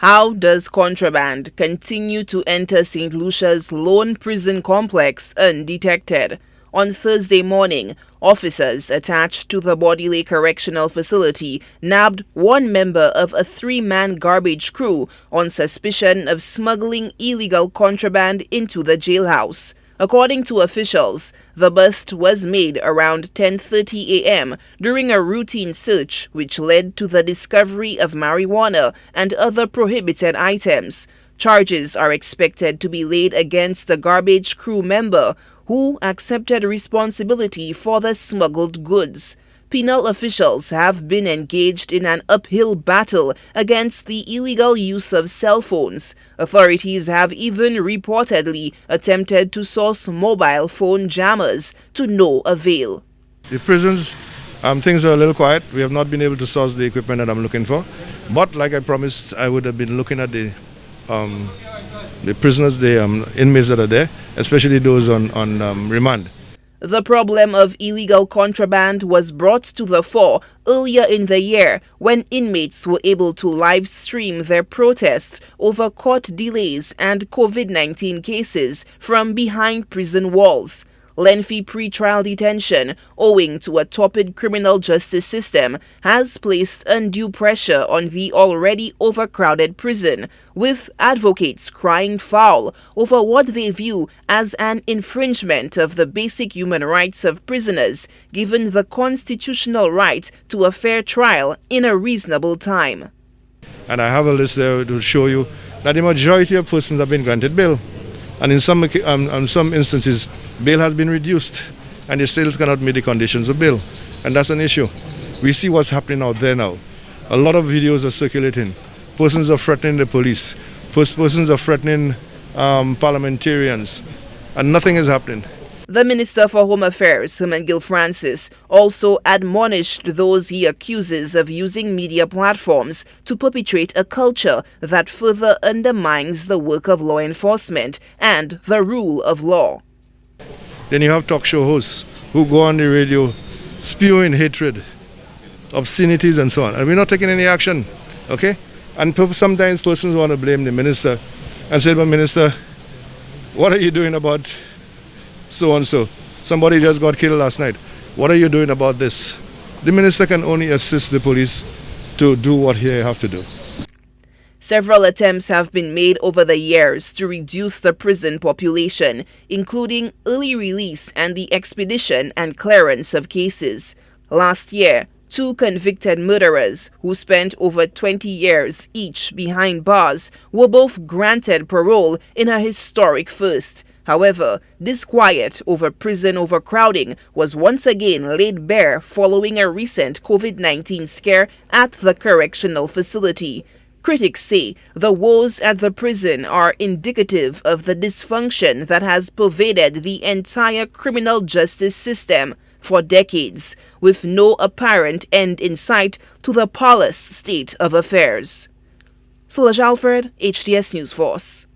How does contraband continue to enter St. Lucia's lone prison complex undetected? On Thursday morning, officers attached to the Bordelais Correctional Facility nabbed one member of a three-man garbage crew on suspicion of smuggling illegal contraband into the jailhouse. According to officials, the bust was made around 10:30 a.m. during a routine search which led to the discovery of marijuana and other prohibited items. Charges are expected to be laid against the garbage crew member who accepted responsibility for the smuggled goods. Penal officials have been engaged in an uphill battle against the illegal use of cell phones. Authorities have even reportedly attempted to source mobile phone jammers to no avail. The prisons, things are a little quiet. We have not been able to source the equipment that I'm looking for. But like I promised, I would have been looking at the prisoners, the inmates that are there, especially those on remand. The problem of illegal contraband was brought to the fore earlier in the year when inmates were able to live stream their protests over court delays and COVID-19 cases from behind prison walls. Lengthy pre-trial detention, owing to a tepid criminal justice system, has placed undue pressure on the already overcrowded prison, with advocates crying foul over what they view as an infringement of the basic human rights of prisoners, given the constitutional right to a fair trial in a reasonable time. And I have a list there to show you that the majority of persons have been granted bail. And in some instances, bail has been reduced, and they still cannot meet the conditions of bail. And that's an issue. We see what's happening out there now. A lot of videos are circulating. Persons are threatening the police. Persons are threatening parliamentarians. And nothing is happening. The Minister for Home Affairs, Herman Francis, also admonished those he accuses of using media platforms to perpetrate a culture that further undermines the work of law enforcement and the rule of law. Then you have talk show hosts who go on the radio spewing hatred, obscenities and so on. And we're not taking any action, okay? And sometimes persons want to blame the minister and say, but minister, what are you doing about so-and-so? Somebody just got killed last night. What are you doing about this? The minister can only assist the police to do what he have to do. Several attempts have been made over the years to reduce the prison population, including early release and the expedition and clearance of cases. Last year, 2 convicted murderers who spent over 20 years each behind bars were both granted parole in a historic first. However, disquiet over prison overcrowding was once again laid bare following a recent COVID-19 scare at the correctional facility. Critics say the woes at the prison are indicative of the dysfunction that has pervaded the entire criminal justice system for decades, with no apparent end in sight to the parlous state of affairs. Solange Alfred, HTS News Force.